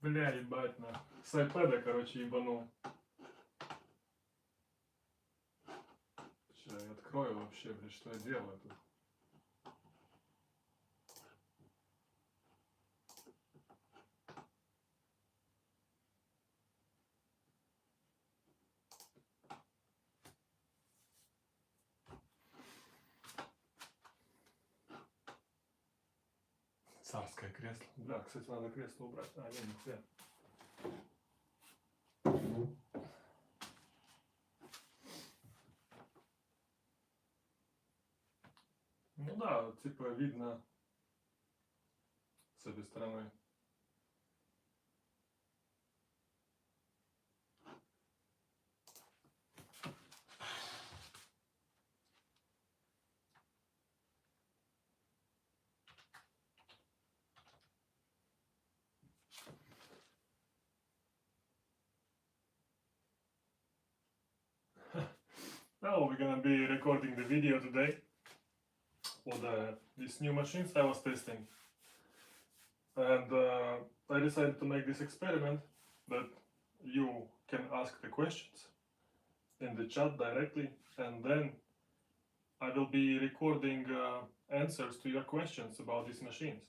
Бля, ебать, на. С iPad, короче, ебанул. Сейчас я открою вообще, блядь, что я делаю тут. Царское кресло. Бля, кстати, надо кресло убрать. А, не, нихуя. Ну да, типа видно с этой стороны. Now we're gonna be recording the video today for these new machines I was testing. And I decided to make this experiment that you can ask the questions in the chat directly, and then I will be recording answers to your questions about these machines.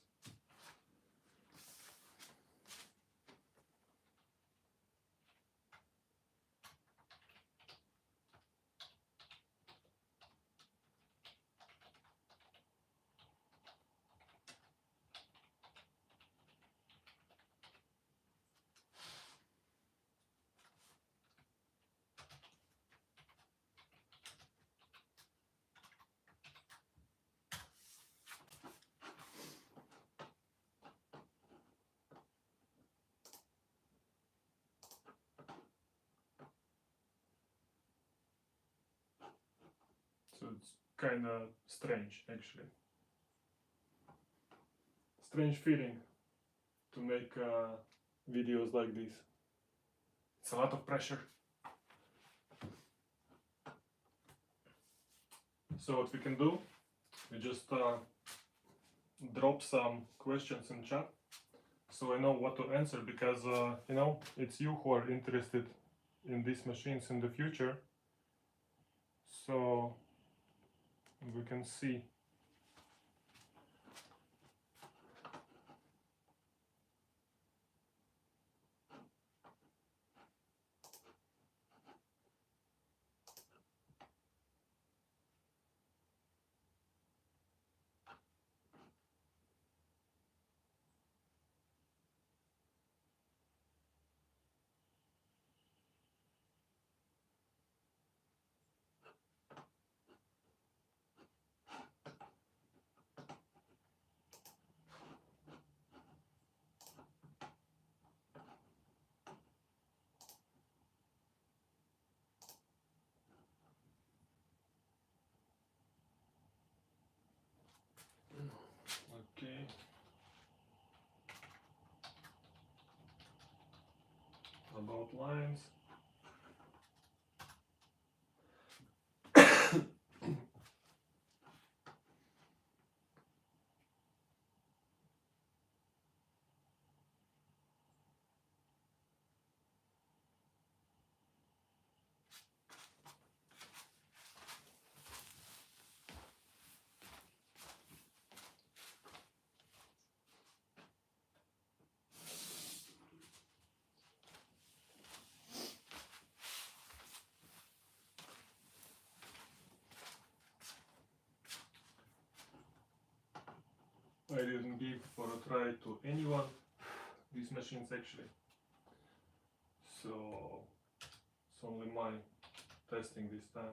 So it's kind of strange, actually. Strange feeling to make videos like this. It's a lot of pressure. So what we can do, we just drop some questions in chat, so I know what to answer, because you know, it's you who are interested in these machines in the future. So we can see. Okay. About lines. I didn't give for a try to anyone these machines, actually. So it's only my testing this time.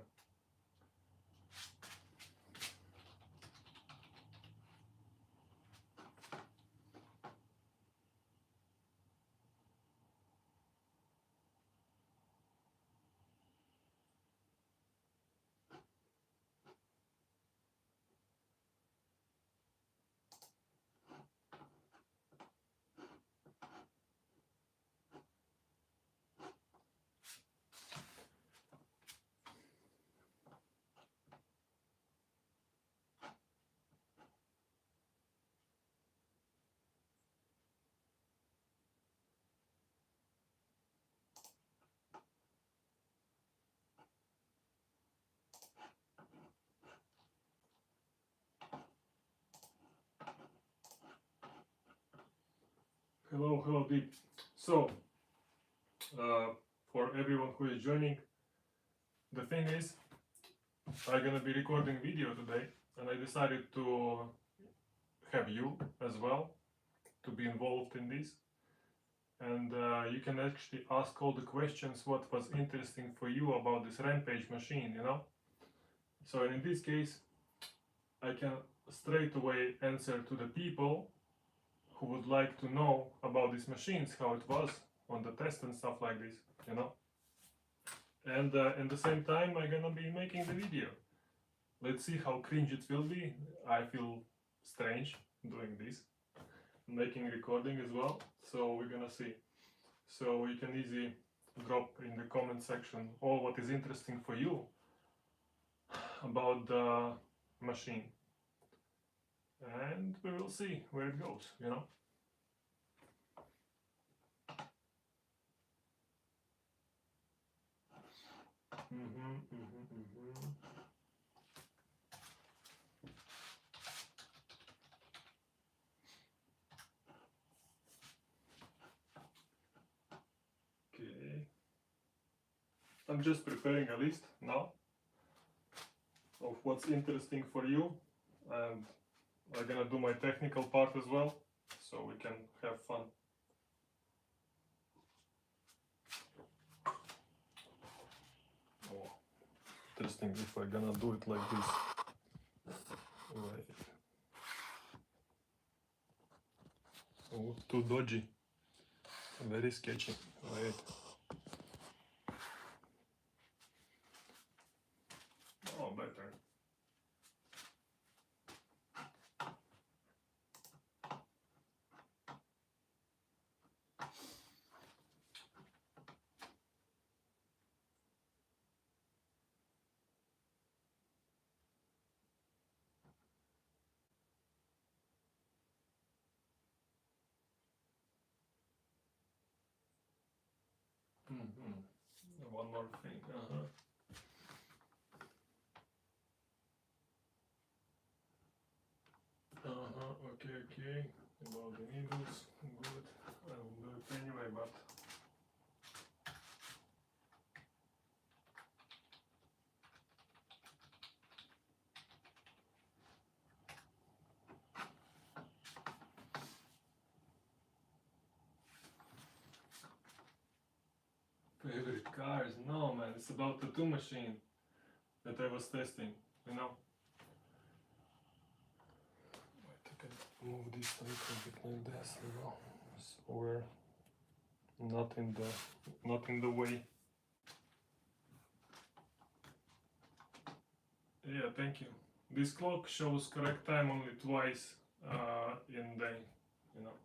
hello, Deep. So, for everyone who is joining, the thing is, I'm gonna be recording video today, and I decided to have you as well to be involved in this. And you can actually ask all the questions what was interesting for you about this Rampage machine, you know. So in this case, I can straight away answer to the people who would like to know about these machines, how it was on the test and stuff like this, you know. And at the same time, I'm gonna be making the video. Let's see how cringe it will be. I feel strange doing this, making recording as well, so we're gonna see. So you can easily drop in the comment section all what is interesting for you about the machine, and we will see where it goes, you know. Okay, I'm just preparing a list now of what's interesting for you, and I'm gonna do my technical part as well, so we can have fun. Oh, interesting if I'm gonna do it like this. Wait. Oh, too dodgy. Very sketchy. Wait. Oh, better. One more thing. Okay. About the needles, good. I will do it anyway, but favorite cars? No, man. It's about the tattoo machine that I was testing. You know. Wait, I can move this a little bit like this, you know, so we're not in the way. Yeah, thank you. This clock shows correct time only twice in day, you know.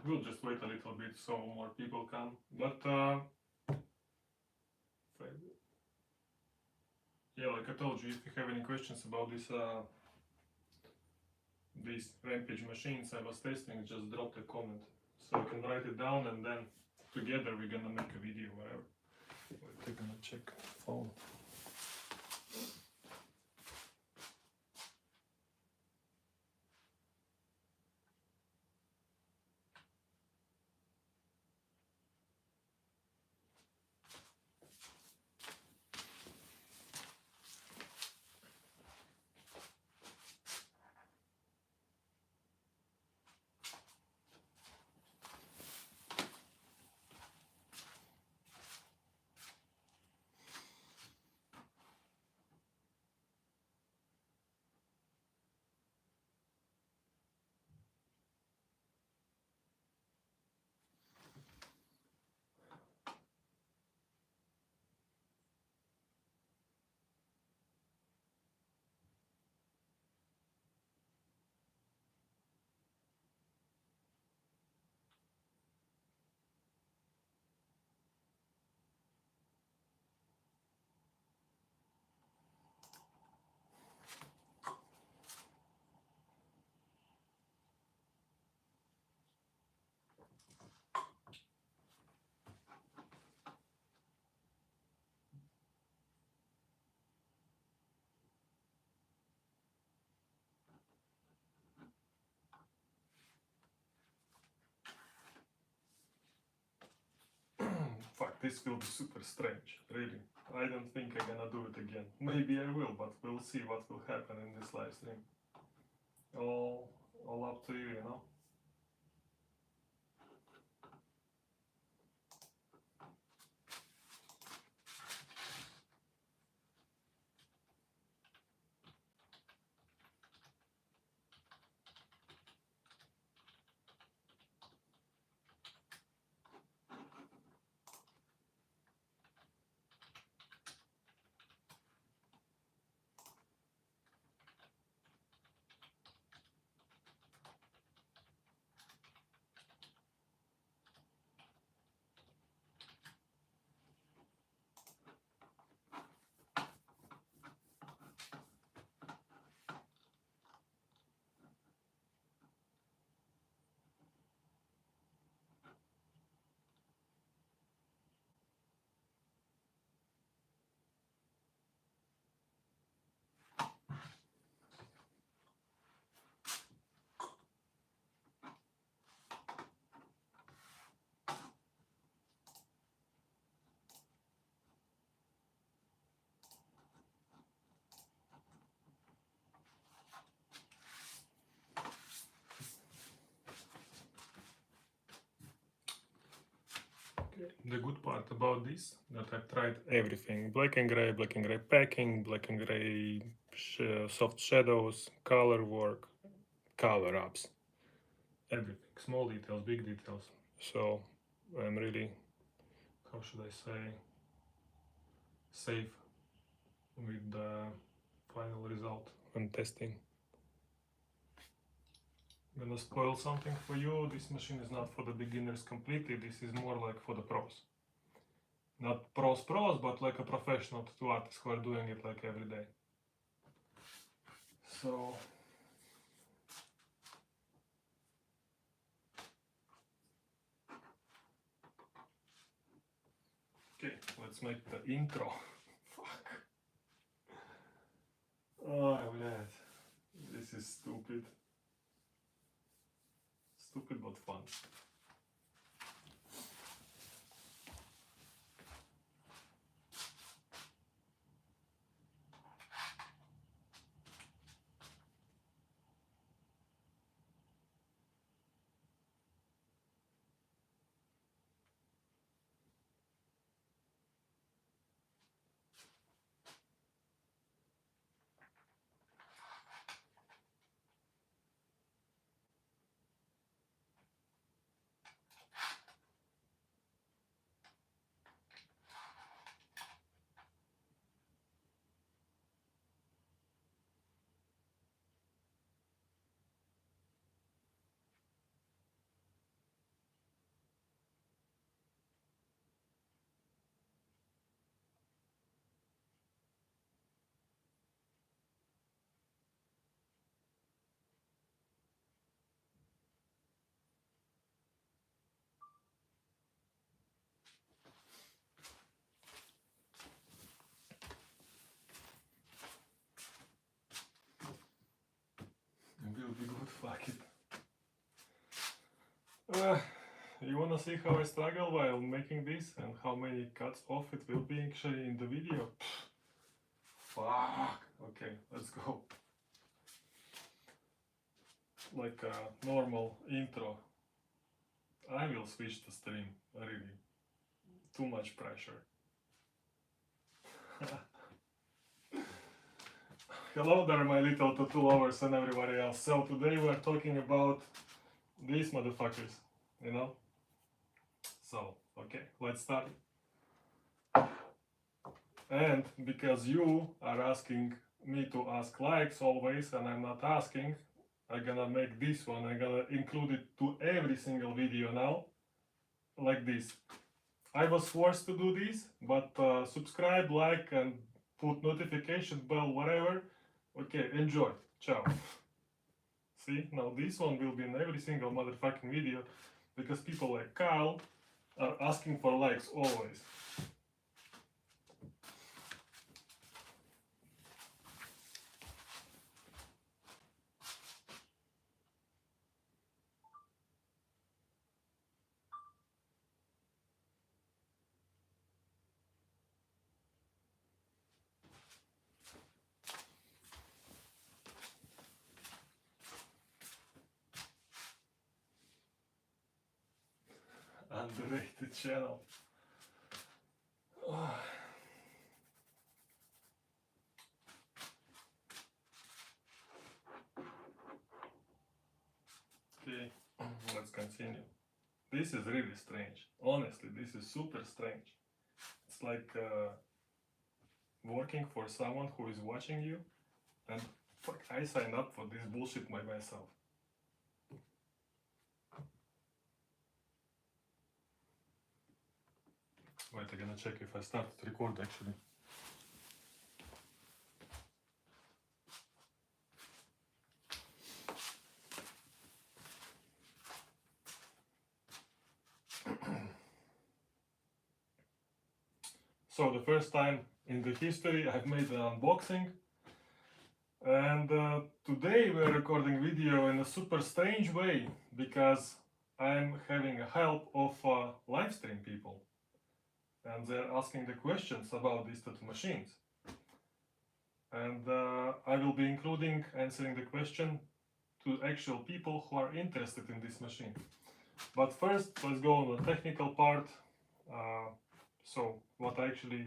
We'll just wait a little bit so more people come. But yeah, like I told you, if you have any questions about this these Rampage machines I was testing, just drop a comment so you can write it down, and then together we're gonna make a video, whatever. We're gonna check phone. this will be super strange, really. I don't think I'm gonna do it again. Maybe I will, but we'll see what will happen in this live stream. All up to you, you know. The good part about this, that I've tried everything. Black and gray packing, black and gray soft shadows, color work, color ups, everything. Small details, big details. So I'm really, how should I say, safe with the final result when testing. I'm gonna spoil something for you. This machine is not for the beginners completely. This is more like for the pros. Not pros, but like a professional tattoo artists who are doing it like every day. So okay, let's make the intro. Fuck. Oh, блядь. This is stupid. Stupid but fun. Will be good, fuck it. You wanna see how I struggle while making this and how many cuts off it will be actually in the video? Fuck. Okay, let's go. Like a normal intro. I will switch the stream, really. Too much pressure. Hello there, my little tattoo lovers and everybody else. So today we're talking about these motherfuckers, you know? So, okay, let's start. And because you are asking me to ask likes always, and I'm not asking, I'm gonna make this one, I'm gonna include it to every single video now, like this. I was forced to do this, but subscribe, like, and put notification bell, whatever. Okay, enjoy. Ciao. See, now this one will be in every single motherfucking video, because people like Kyle are asking for likes always. channel. Okay, let's continue. This is really strange. Honestly, this is super strange. It's like working for someone who is watching you, and fuck, I signed up for this bullshit by myself. Wait, I'm gonna check if I started to record actually. So the first time in the history I've made an unboxing, and today we're recording video in a super strange way because I'm having a help of live stream people, and they're asking the questions about these tattoo machines, and I will be including answering the question to actual people who are interested in this machine. But first, let's go on the technical part. So what I actually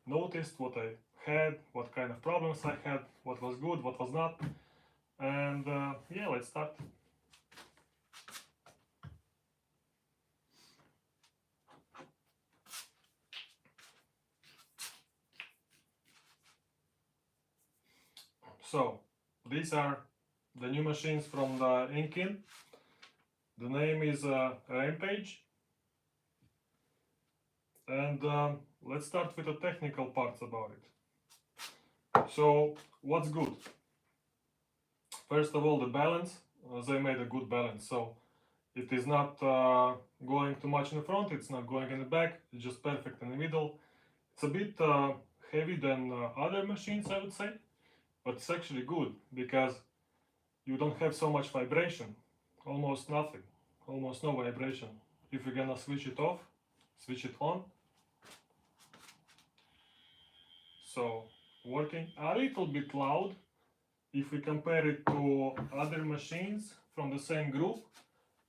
noticed, what I had, what kind of problems I had, what was good, what was not, and yeah, let's start. So these are the new machines from the Inkin. The name is Rampage, and let's start with the technical parts about it. So what's good? First of all, the balance. They made a good balance, so it is not going too much in the front, it's not going in the back, it's just perfect in the middle. It's a bit heavy than other machines, I would say, but it's actually good because you don't have so much vibration, almost nothing, almost no vibration. If you're gonna switch it off, switch it on. So working a little bit loud if we compare it to other machines from the same group.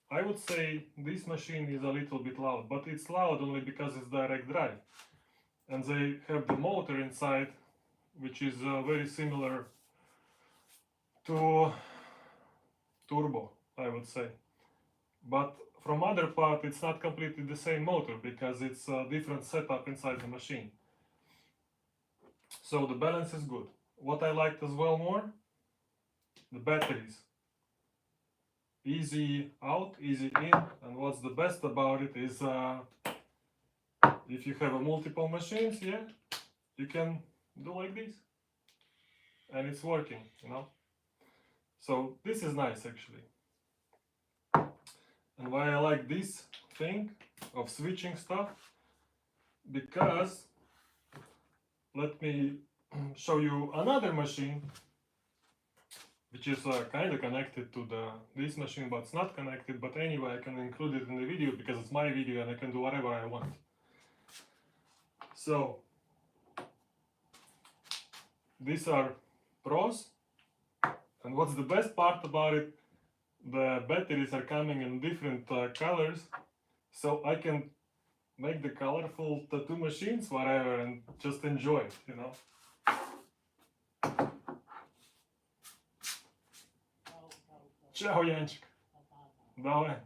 I would say this machine is a little bit loud, but it's loud only because it's direct drive. And they have the motor inside, which is very similar to turbo, I would say. But from other part, it's not completely the same motor because it's a different setup inside the machine. So the balance is good. What I liked as well more, the batteries. Easy out, easy in, and what's the best about it is if you have a multiple machines, yeah, you can do like this and it's working, you know. So this is nice actually. And why I like this thing of switching stuff, because let me show you another machine which is kind of connected to this machine, but it's not connected. But anyway, I can include it in the video because it's my video and I can do whatever I want. So these are pros, and what's the best part about it, the batteries are coming in different colors, so I can make the colorful tattoo machines whatever and just enjoy it, you know. Ciao, Janček. Давай.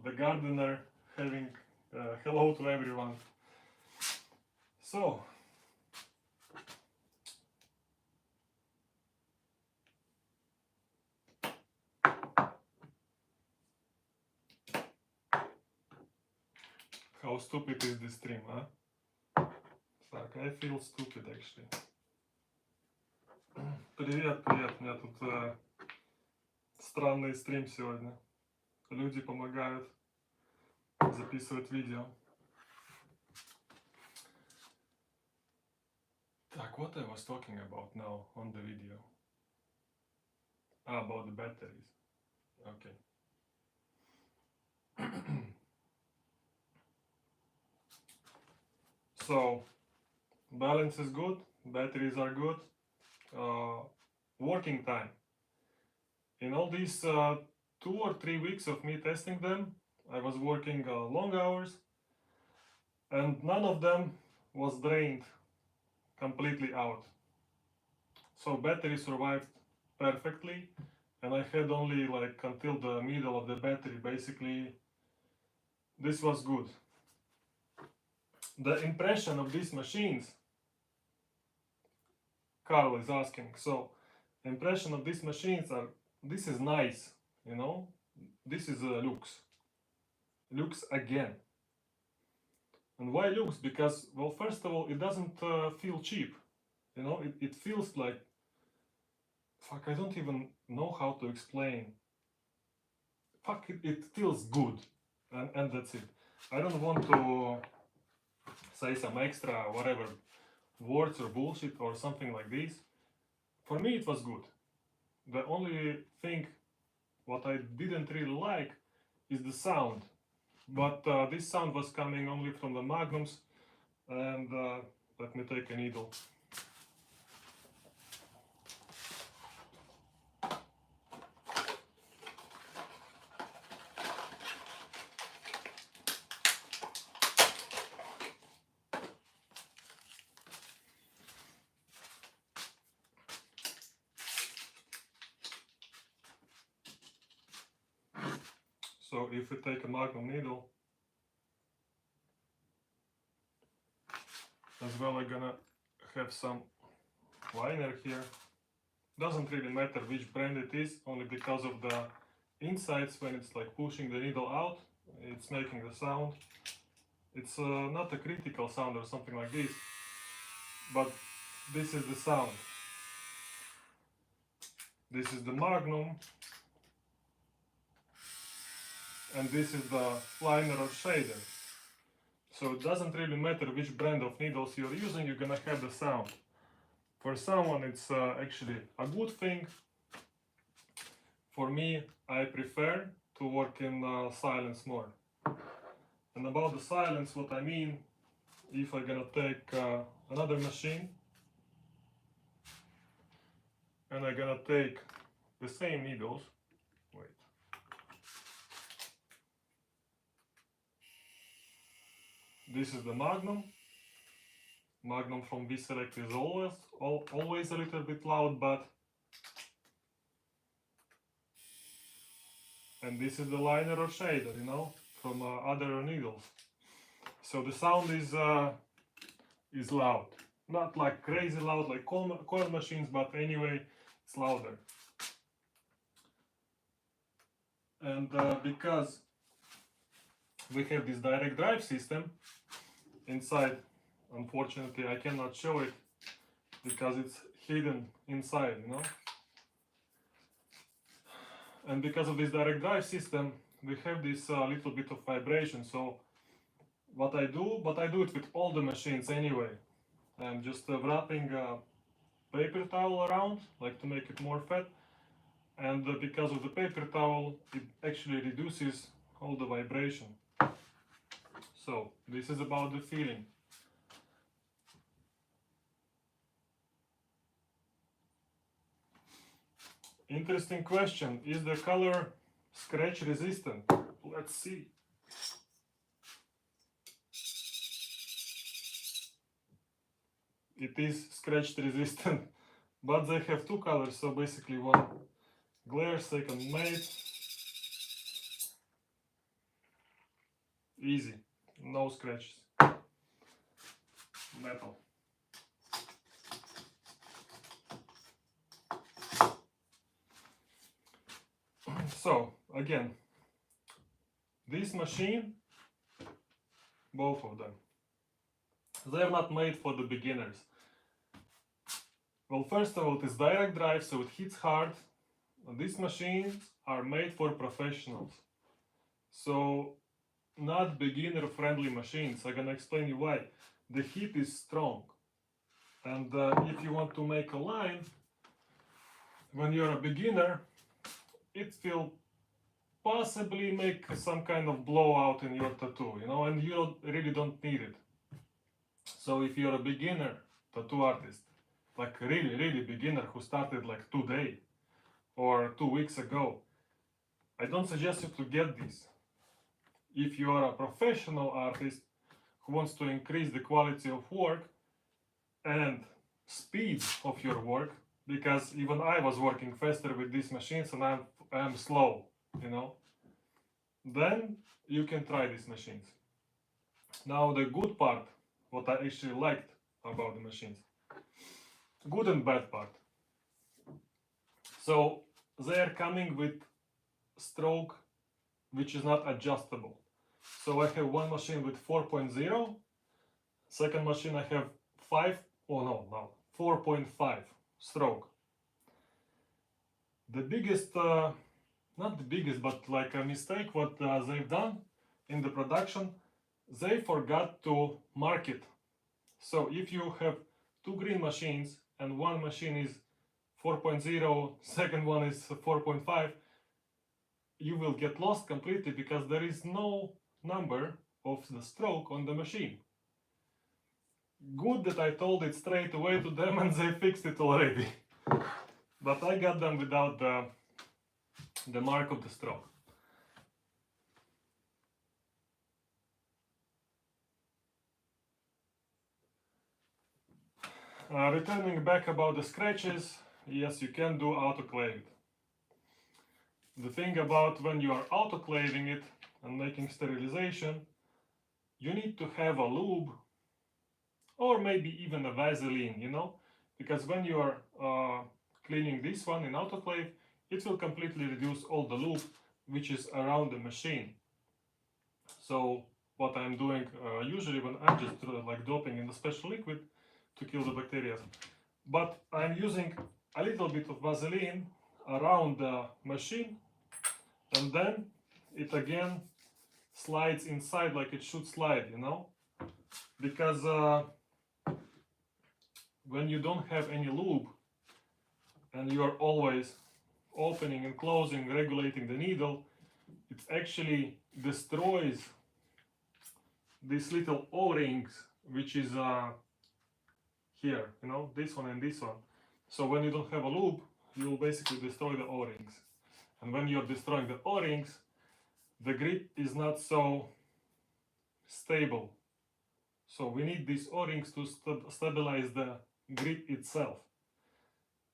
The gardener having hello to everyone. So how stupid is this stream, huh? Так, I feel stupid actually. Привет, привет, у меня тут странный стрим сегодня. Люди помогают записывать видео. Так, what I was talking about now on the video? About the batteries. Okay. So, balance is good, batteries are good. Working time. In all these 2 or 3 weeks of me testing them, I was working long hours, and none of them was drained completely out. So battery survived perfectly, and I had only like until the middle of the battery. Basically, this was good. The impression of these machines, Carl is asking, so the impression of these machines are, this is nice, you know, this is looks again. And why looks? Because, well, first of all, it doesn't feel cheap, you know, it feels like, fuck, I don't even know how to explain. Fuck, it feels good, and that's it. I don't want to say some extra whatever words or bullshit or something like this. For me, it was good. The only thing what I didn't really like is the sound, but this sound was coming only from the magnums. And let me take a needle. So if we take a magnum needle, as well, I'm gonna have some liner here. Doesn't really matter which brand it is, only because of the insides. When it's like pushing the needle out, it's making the sound. It's not a critical sound or something like this, but this is the sound. This is the magnum, and this is the liner or shader. So it doesn't really matter which brand of needles you're using, you're gonna have the sound. For someone it's actually a good thing. For me, I prefer to work in silence more. And about the silence, what I mean, if I'm gonna take another machine and I'm gonna take the same needles, wait. This is the Magnum. Magnum from V-Select is always a little bit loud, but... And this is the liner or shader, you know, from other needles. So the sound is loud. Not like crazy loud like coil machines, but anyway, it's louder. And because we have this direct drive system inside, unfortunately I cannot show it because it's hidden inside, you know. And because of this direct drive system, we have this little bit of vibration. So what I do it with all the machines anyway. I'm just wrapping a paper towel around, like to make it more fat. And because of the paper towel, it actually reduces all the vibration. So this is about the feeling. Interesting question. Is the color scratch resistant? Let's see. It is scratch resistant, but they have two colors, so basically one glare, second matte. Easy, no scratches. Metal. So again, this machine, both of them, they're not made for the beginners. Well, first of all, it is direct drive, so it hits hard. These machines are made for professionals, so not beginner friendly machines. I'm gonna explain you why. The heat is strong, and if you want to make a line when you're a beginner, it will possibly make some kind of blowout in your tattoo, you know, and you really don't need it. So if you're a beginner tattoo artist, like really beginner who started like today or 2 weeks ago, I don't suggest you to get this. If you are a professional artist who wants to increase the quality of work and speed of your work, because even I was working faster with these machines and I'm slow, you know, then you can try these machines. Now the good part, what I actually liked about the machines, good and bad part. So they are coming with stroke which is not adjustable. So I have one machine with 4.0, second machine I have 4.5 stroke. The biggest, not the biggest, but like a mistake what they've done in the production, they forgot to mark it. So if you have two green machines and one machine is 4.0, second one is 4.5, you will get lost completely because there is no number of the stroke on the machine. Good that I told it straight away to them and they fixed it already. But I got them without the mark of the stroke. Returning back about the scratches, yes, you can do autoclave it. The thing about when you are autoclaving it and making sterilization, you need to have a lube or maybe even a Vaseline, you know, because when you are cleaning this one in autoclave, it will completely reduce all the lube which is around the machine. So what I'm doing usually when I'm just like doping in the special liquid to kill the bacteria, but I'm using a little bit of Vaseline around the machine, and then it again slides inside like it should slide, you know, because when you don't have any lube and you are always opening and closing, regulating the needle, it actually destroys these little O-rings, which is here, you know, this one and this one. So when you don't have a lube, you will basically destroy the O-rings. And when you're destroying the O-rings, the grip is not so stable. So we need these O-rings to stabilize the grip itself.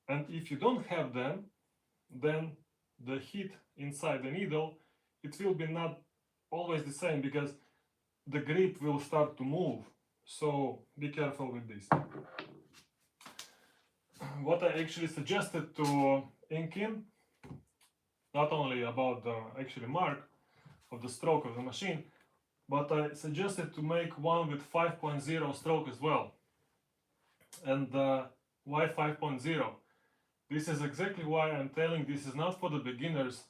And if you don't have them, then the heat inside the needle, it will be not always the same because the grip will start to move. So be careful with this. What I actually suggested to ink in, not only about the actually mark of the stroke of the machine, but I suggested to make one with 5.0 stroke as well. And why 5.0? This is exactly why I'm telling this is not for the beginners,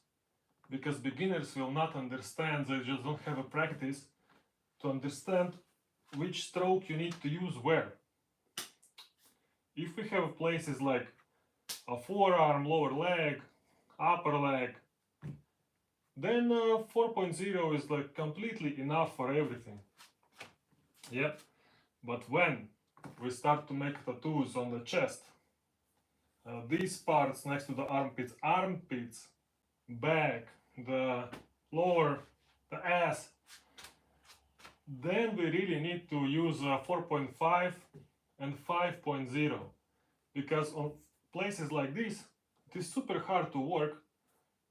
because beginners will not understand, they just don't have a practice to understand which stroke you need to use where. If we have places like a forearm, lower leg, upper leg, then 4.0 is like completely enough for everything. Yeah, but when we start to make tattoos on the chest, these parts next to the armpits, back, the lower, the ass, then we really need to use 4.5 and 5.0, because on places like this, it is super hard to work,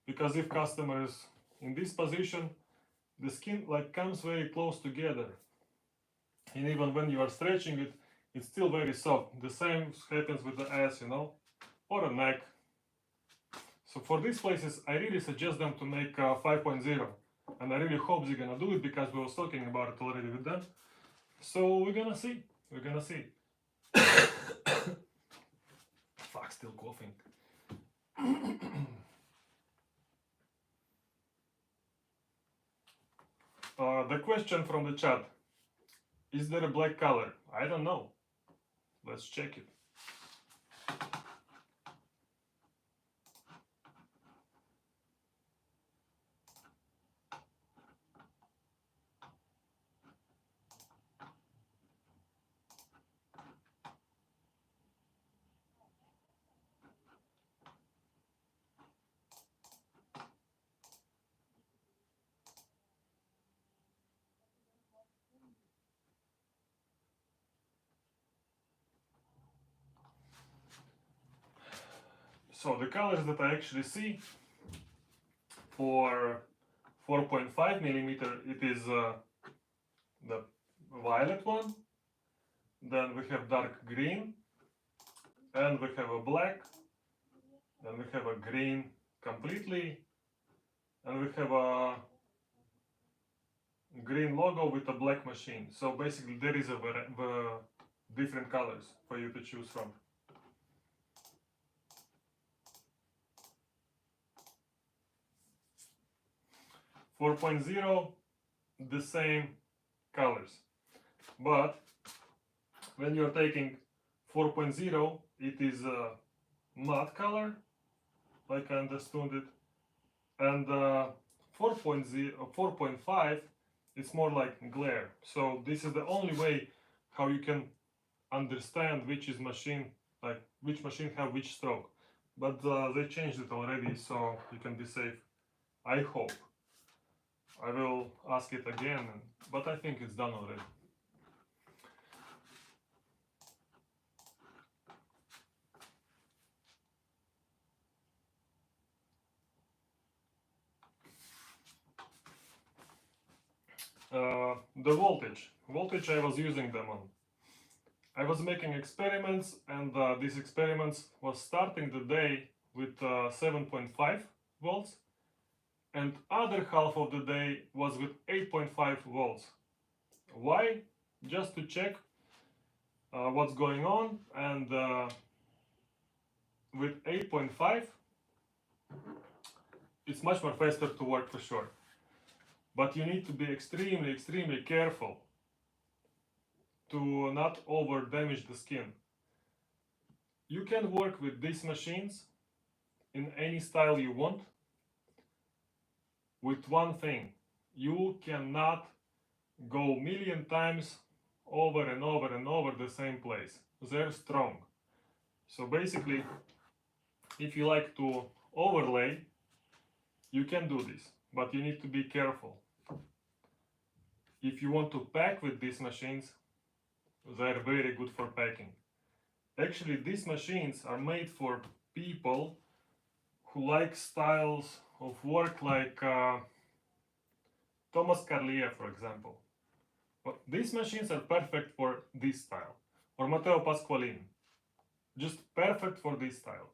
because if customer is in this position, the skin like comes very close together, and even when you are stretching it, it's still very soft. The same happens with the ass, you know, or a neck. So for these places, I really suggest them to make 5.0, and I really hope they're gonna do it because we was talking about it already with them. So we're gonna see. Fuck, still coughing. The question from the chat: is there a black color? I don't know. Let's check it. So the colors that I actually see for 4.5 millimeter, it is the violet one, then we have dark green, and we have a black, then we have a green completely, and we have a green logo with a black machine. So basically there is a different colors for you to choose from. For 4.0, the same colors, but when you're taking 4.0, it is a matte color, like I understood it, and 4.5, it's more like glare. So this is the only way how you can understand which is machine, like which machine have which stroke. But they changed it already, so you can be safe. I hope. I will ask it again, but I think it's done already. The voltage I was using them on. I was making experiments, and these experiments was starting the day with 7.5 volts, and other half of the day was with 8.5 volts. Why? Just to check what's going on, and with 8.5 it's much more faster to work for sure. But you need to be extremely careful to not over damage the skin. You can work with these machines in any style you want, with one thing: you cannot go million times over and over the same place. They're strong. So basically, if you like to overlay, you can do this, but you need to be careful. If you want to pack with these machines, they're very good for packing. Actually, these machines are made for people who like styles of work like Thomas Carlier, for example. But these machines are perfect for this style. Or Matteo Pasqualini. Just perfect for this style.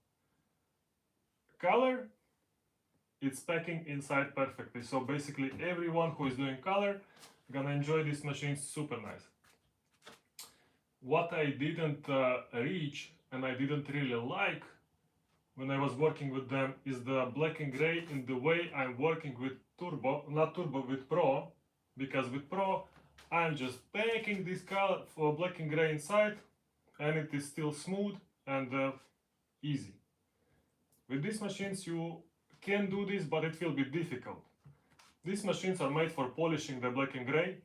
Color, it's packing inside perfectly. So basically everyone who is doing color gonna enjoy these machines super nice. What I didn't reach and I didn't really like when I was working with them is the black and gray in the way I'm working with Turbo, not Turbo, with Pro, because with Pro I'm just packing this color for black and gray inside, and it is still smooth and easy. With these machines you can do this, but it will be difficult. These machines are made for polishing the black and gray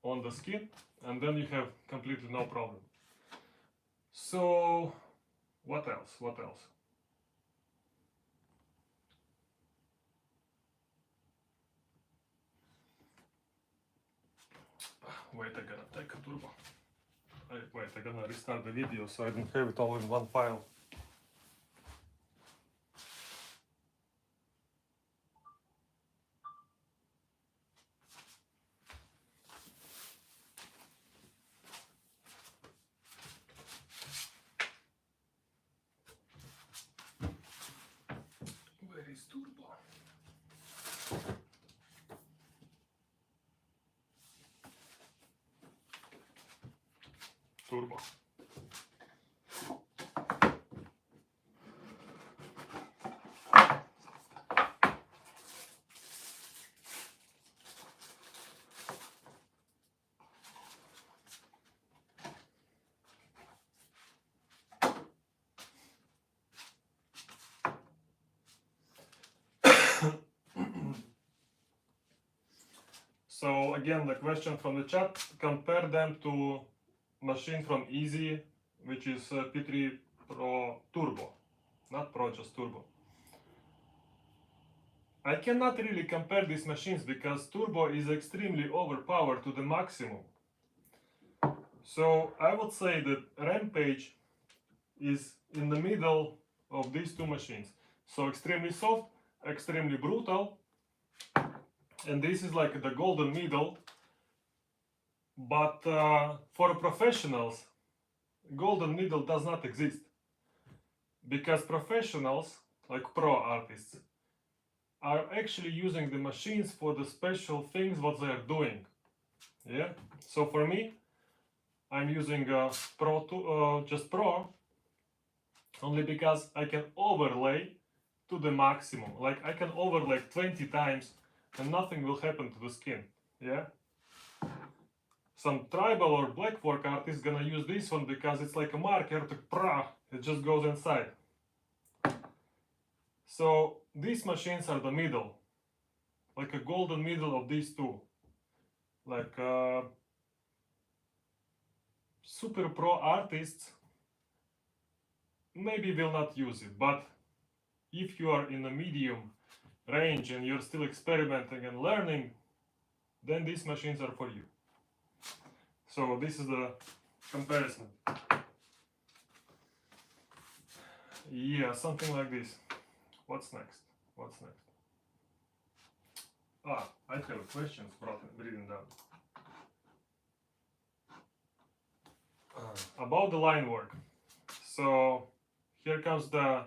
on the skin, and then you have completely no problem. So what else? Wait, I gotta take a turbo. Wait, I'm gonna restart the video so I don't have it all in one file. Where is turbo? Turbo. So again, the question from the chat, compare them to machine from Easy, which is P3 Pro Turbo, not Pro, just Turbo. I cannot really compare these machines because Turbo is extremely overpowered to the maximum. So I would say that Rampage is in the middle of these two machines. So extremely soft, extremely brutal, and this is like the golden middle. But for professionals, golden middle does not exist, because professionals, like pro artists, are actually using the machines for the special things what they are doing. Yeah. So for me, I'm using just Pro, only because I can overlay to the maximum. Like I can overlay 20 times and nothing will happen to the skin. Yeah. Some tribal or black work artist gonna use this one because it's like a marker to it just goes inside. So these machines are the middle, like a golden middle of these two. Like super pro artists maybe will not use it, but if you are in a medium range and you're still experimenting and learning, then these machines are for you. So this is the comparison. Yeah, something like this. What's next? What's next? I have questions written down. About the line work. So here comes the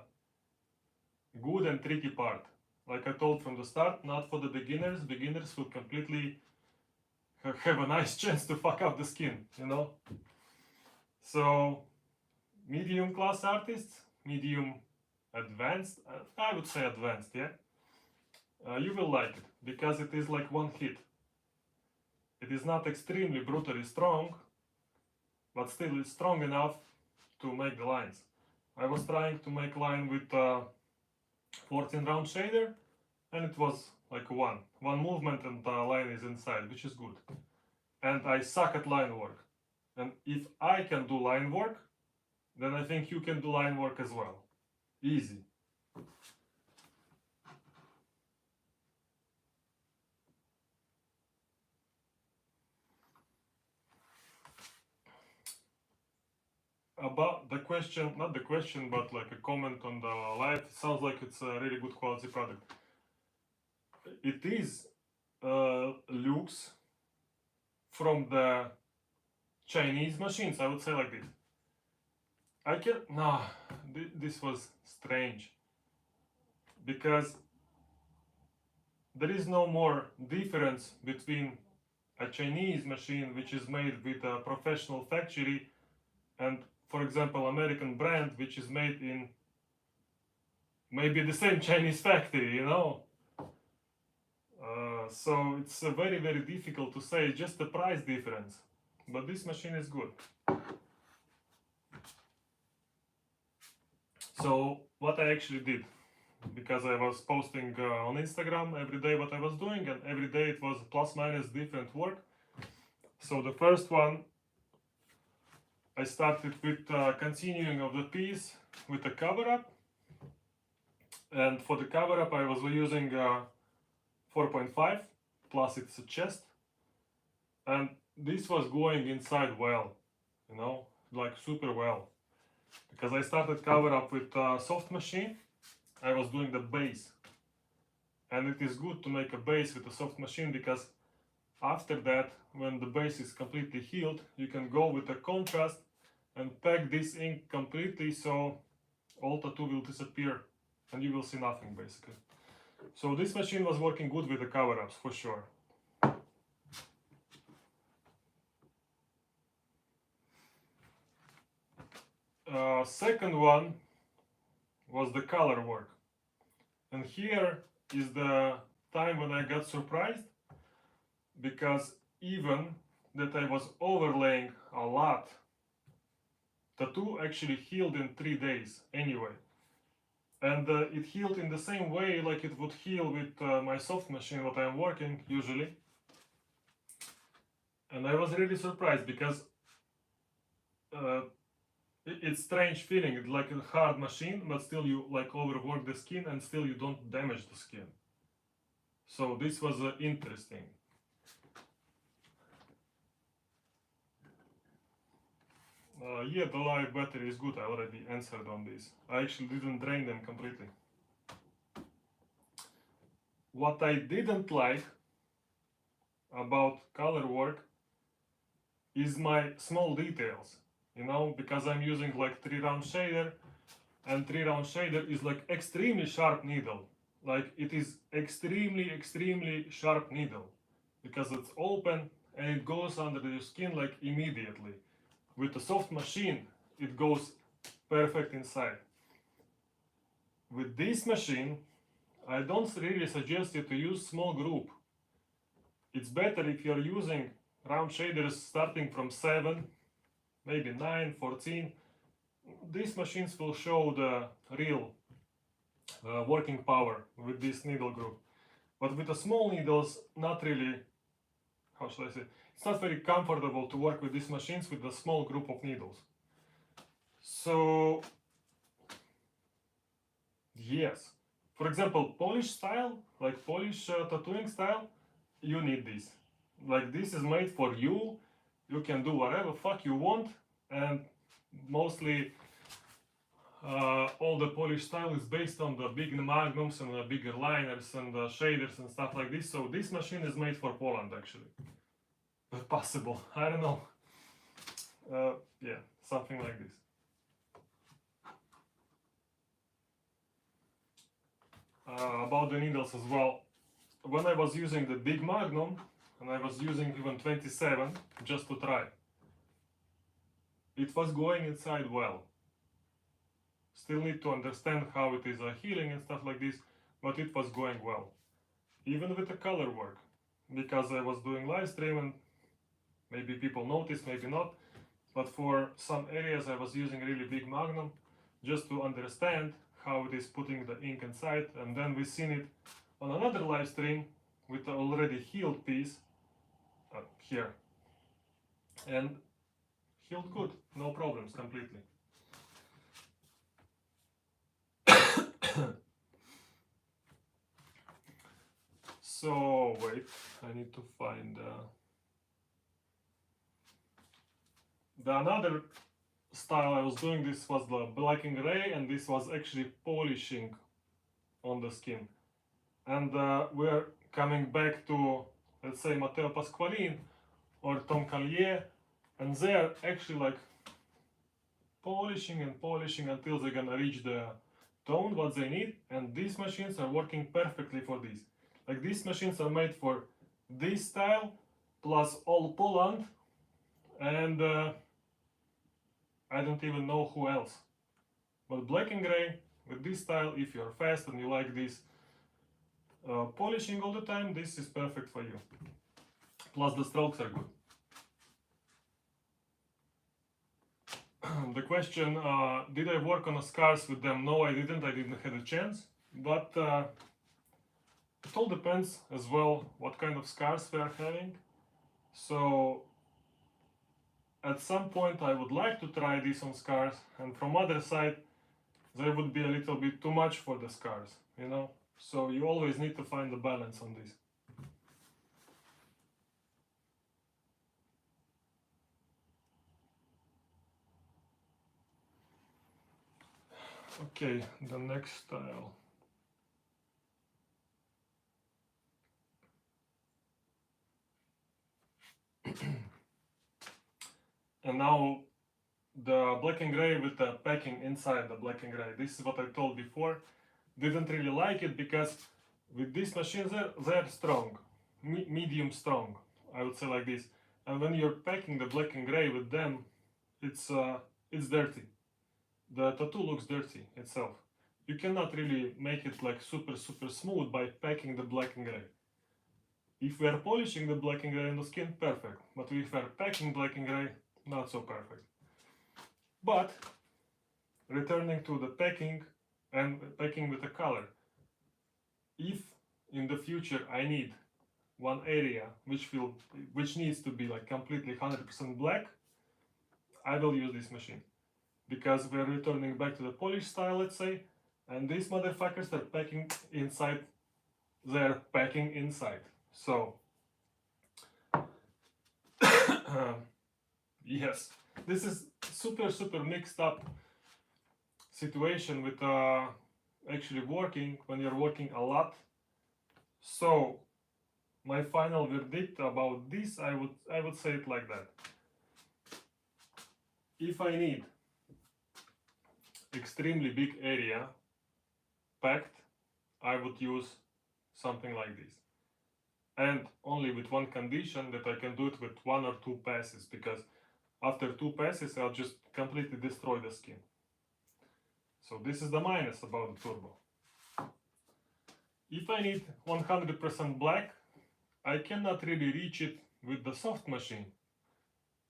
good and tricky part. Like I told from the start, not for the beginners. Beginners will completely have a nice chance to fuck up the skin, you know? So medium class artists, medium advanced, I would say advanced, yeah? You will like it, because it is like one hit. It is not extremely brutally strong, but still it's strong enough to make the lines. I was trying to make line with 14 round shader, and it was like one movement and the line is inside, which is good. And I suck at line work. And if I can do line work, then I think you can do line work as well. Easy. About the question, not the question, but like a comment on the live, it sounds like it's a really good quality product. It is looks from the Chinese machines, I would say like this. This was strange, because there is no more difference between a Chinese machine which is made with a professional factory and, for example, American brand which is made in maybe the same Chinese factory, you know? So it's very, very difficult to say, just the price difference. But this machine is good. So what I actually did, because I was posting on Instagram every day what I was doing, and every day it was plus minus different work. So the first one, I started with continuing of the piece with a cover up, and for the cover up I was using 4.5 plus it's a chest, and this was going inside well, you know, like super well, because I started cover up with soft machine. I was doing the base, and it is good to make a base with a soft machine, because after that, when the base is completely healed, you can go with a contrast and pack this ink completely, so all tattoo will disappear and you will see nothing basically. So this machine was working good with the cover-ups for sure. Second one was the color work, and here is the time when I got surprised, because even that I was overlaying a lot, tattoo actually healed in 3 days anyway. And it healed in the same way like it would heal with my soft machine what I'm working usually. And I was really surprised, because it's strange feeling. It's like a hard machine, but still you like overwork the skin and still you don't damage the skin. So this was interesting. Yeah, the live battery is good. I already answered on this. I actually didn't drain them completely. What I didn't like about color work is my small details, you know, because I'm using like 3-round shader, and 3-round shader is like extremely sharp needle. Like it is extremely sharp needle because it's open and it goes under the skin like immediately. With a soft machine, it goes perfect inside. With this machine, I don't really suggest you to use small group. It's better if you're using round shaders starting from 7, maybe 9, 14. These machines will show the real working power with this needle group. But with the small needles, not really, how should I say, it's not very comfortable to work with these machines with a small group of needles. So, yes. For example, polish style, like polish tattooing style, you need this. Like this is made for you. You can do whatever fuck you want, and mostly all the polish style is based on the big magnums and the bigger liners and the shaders and stuff like this. So this machine is made for Poland actually. If possible, I don't know. Yeah, something like this. About the needles as well. When I was using the big magnum, and I was using even 27 just to try, it was going inside well. Still need to understand how it is healing and stuff like this, but it was going well. Even with the color work, because I was doing live stream and maybe people noticed, maybe not, but for some areas I was using really big magnum just to understand how it is putting the ink inside, and then we seen it on another live stream with the already healed piece here, and healed good, no problems completely. So wait, I need to find the another style I was doing. This was the black and gray, and this was actually polishing on the skin. And we're coming back to, let's say, Matteo Pasqualin or Tom Callier, and they're actually like polishing and polishing until they're gonna reach the tone what they need, and these machines are working perfectly for this. Like these machines are made for this style plus all Poland, and I don't even know who else. But black and gray with this style, if you're fast and you like this polishing all the time, this is perfect for you. Plus the strokes are good. The question, did I work on scars with them? No, I didn't have a chance, but it all depends as well what kind of scars we are having. So at some point I would like to try this on scars, and from other side they would be a little bit too much for the scars, you know? So you always need to find the balance on this. Okay, the next style. And now the black and gray with the packing inside the black and gray. This is what I told before. Didn't really like it because with these machines they're strong, medium strong, I would say like this. And when you're packing the black and gray with them, it's dirty. The tattoo looks dirty itself. You cannot really make it like super smooth by packing the black and gray. If we are polishing the black and gray on the skin, perfect. But if we are packing black and gray, not so perfect. But returning to the packing and packing with the color, if in the future I need one area which needs to be like completely 100% black, I will use this machine, because we're returning back to the polish style, let's say, and these motherfuckers are packing inside. They're packing inside. So yes, this is super mixed up situation with actually working when you're working a lot. So my final verdict about this, I would say it like that. If I need extremely big area packed, I would use something like this, and only with one condition, that I can do it with 1 or 2 passes, because after 2 passes I'll just completely destroy the skin. So this is the minus about the turbo. If I need 100% black, I cannot really reach it with the soft machine.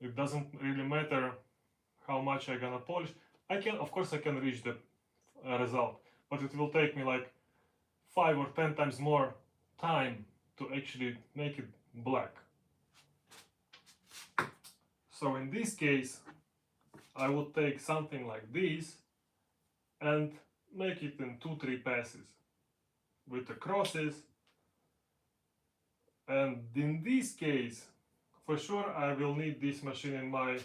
It doesn't really matter how much I'm gonna polish. Of course I can reach the result, but it will take me like 5 or 10 times more time to actually make it black. So in this case, I would take something like this and make it in 2-3 passes with the crosses. And in this case, for sure I will need this machine in my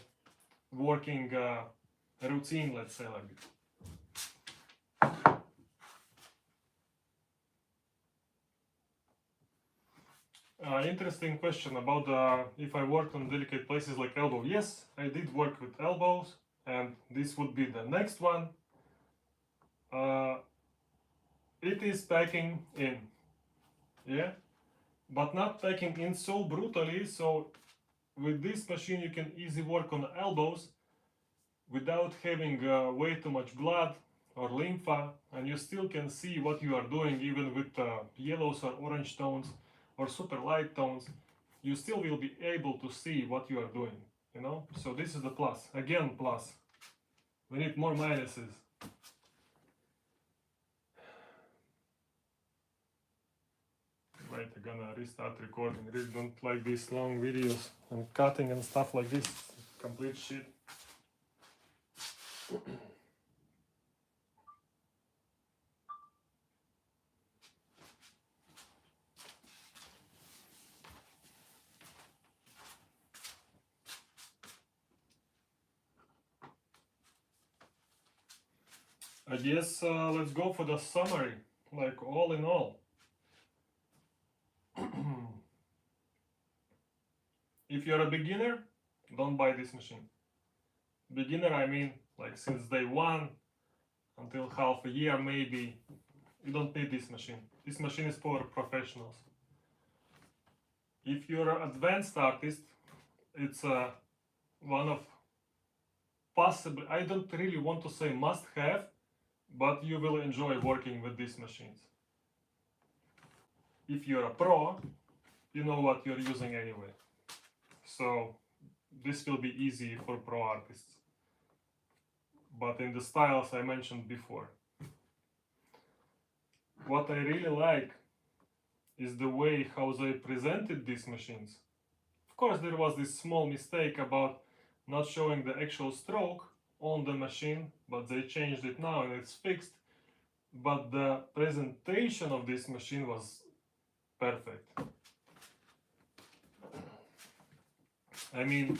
working routine, let's say like this. Interesting question about if I worked on delicate places like elbow. Yes, I did work with elbows, and this would be the next one. It is packing in, yeah, but not packing in so brutally. So with this machine you can easily work on elbows without having way too much blood or lympha, and you still can see what you are doing even with yellows or orange tones or super light tones. You still will be able to see what you are doing, you know. So this is the plus. Again, plus. We need more minuses. Wait, I'm gonna restart recording. I really don't like these long videos and cutting and stuff like this. Complete shit. I guess let's go for the summary, like all in all. If you're a beginner, don't buy this machine. Beginner, I mean like since day 1 until half a year maybe, you don't need this machine. This machine is for professionals. If you're an advanced artist, it's one of possibly, I don't really want to say must have, but you will enjoy working with these machines. If you're a pro, you know what you're using anyway. So this will be easy for pro artists. But in the styles I mentioned before. What I really like is the way how they presented these machines. Of course, there was this small mistake about not showing the actual stroke on the machine, but they changed it now and it's fixed. But the presentation of this machine was perfect. I mean,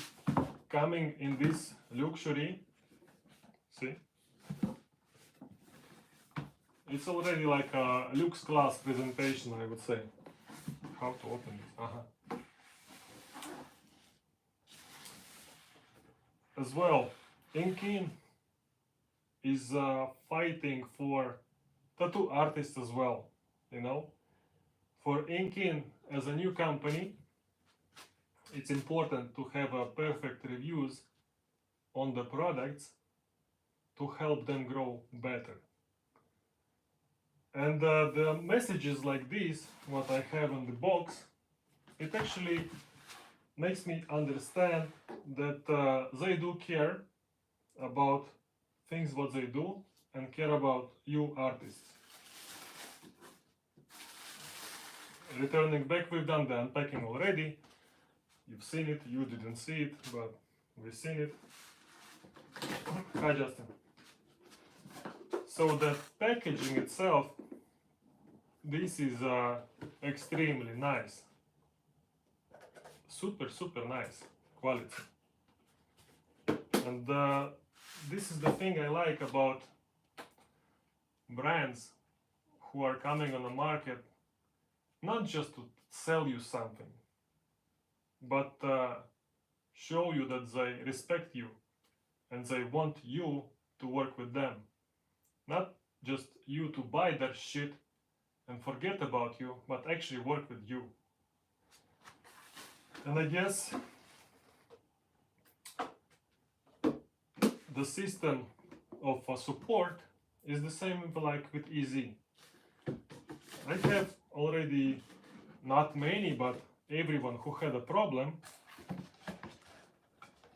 coming in this luxury, see? It's already like a luxe class presentation, I would say. How to open this? As well, Inkin is fighting for tattoo artists as well, you know. For Inkin as a new company, it's important to have perfect reviews on the products to help them grow better. And the messages like this, what I have in the box, it actually makes me understand that they do care about things what they do and care about you artists. Returning back, we've done the unpacking already. You've seen it, you didn't see it, but we've seen it. Hi Justin. So the packaging itself, this is extremely nice. Super nice quality. And this is the thing I like about brands who are coming on the market, not just to sell you something, but show you that they respect you and they want you to work with them. Not just you to buy their shit and forget about you, but actually work with you. And I guess the system of support is the same like with Easy. I have already not many, but everyone who had a problem,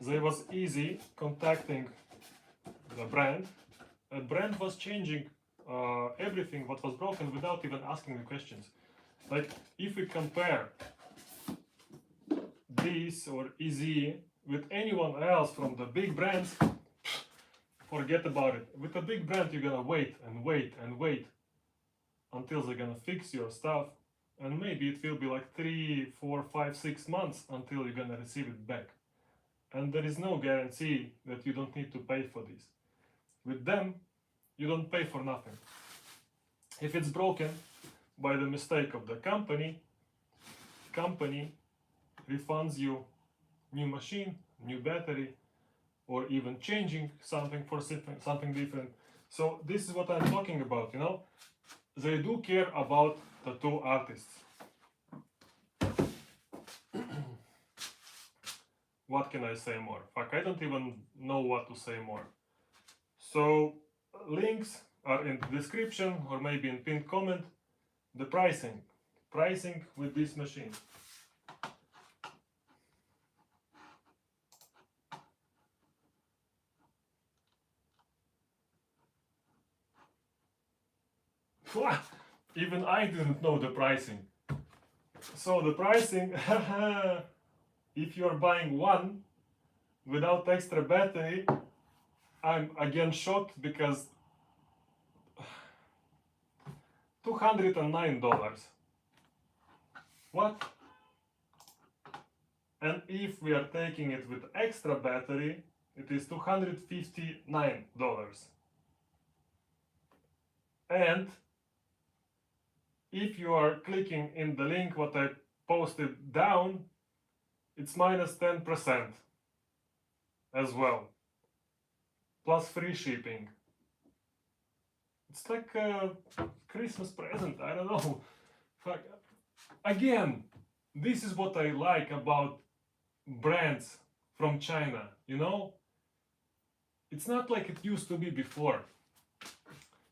they was easy contacting the brand. The brand was changing everything what was broken without even asking the questions. Like if we compare this or Easy with anyone else from the big brands, forget about it. With a big brand, you're gonna wait and wait and wait until they're gonna fix your stuff, and maybe it will be like 3, 4, 5, 6 months until you're gonna receive it back. And there is no guarantee that you don't need to pay for this. With them, you don't pay for nothing. If it's broken by the mistake of the company refunds you new machine, new battery, or even changing something for something different. So this is what I'm talking about, you know. They do care about the two artists. What can I say more? Fuck, I don't even know what to say more. So links are in the description or maybe in pinned comment. The pricing with this machine. Even I didn't know the pricing. So the pricing, if you're buying one without extra battery, I'm again shocked because $209. What? And if we are taking it with extra battery, it is $259. And if you are clicking in the link what I posted down, it's minus 10% as well, plus free shipping. It's like a Christmas present, I don't know. Again, this is what I like about brands from China, you know? It's not like it used to be before.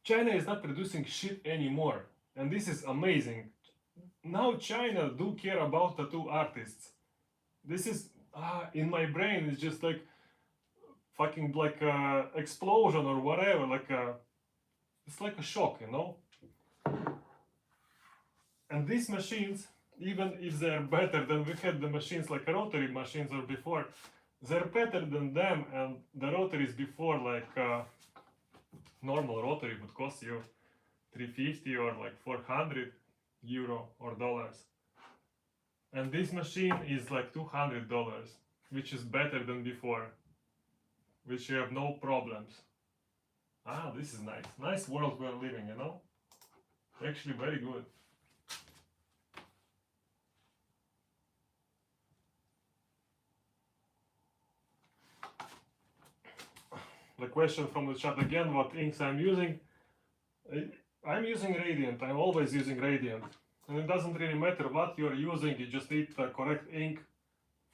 China is not producing shit anymore, and this is amazing. Now China do care about tattoo artists. This is, in my brain, it's just like fucking like a explosion or whatever, it's like a shock, you know? And these machines, even if they're better than we had the machines like rotary machines or before, they're better than them, and the rotaries before, like normal rotary would cost you 350 or like 400 euro or dollars. And this machine is like $200, which is better than before, which you have no problems. This is nice. Nice world we're living, you know? Actually very good. The question from the chat again, what inks I'm using. I'm using Radiant. I'm always using Radiant. And it doesn't really matter what you're using, you just need the correct ink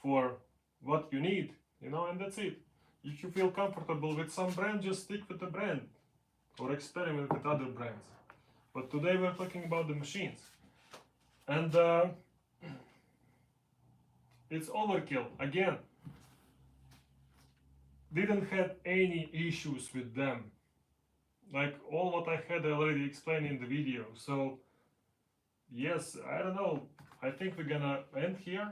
for what you need, you know, and that's it. If you feel comfortable with some brand, just stick with the brand or experiment with other brands. But today we're talking about the machines. And it's overkill. Again, didn't have any issues with them. Like all what I had I already explained in the video. So yes, I don't know. I think we're gonna end here.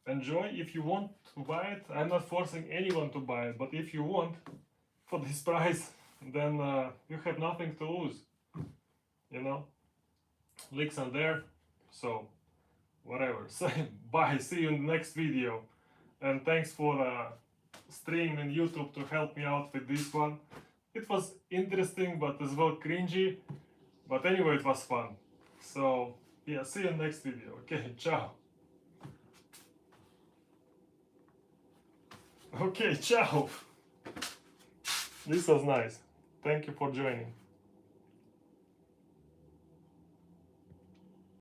Enjoy. If you want to buy it, I'm not forcing anyone to buy it, but if you want for this price, then you have nothing to lose, you know. Links are there, so whatever. So bye, see you in the next video, and thanks for stream in YouTube to help me out with this one. It was interesting but as well cringy, but anyway it was fun. So yeah, see you in the next video. Okay, ciao. Okay, ciao. This was nice. Thank you for joining.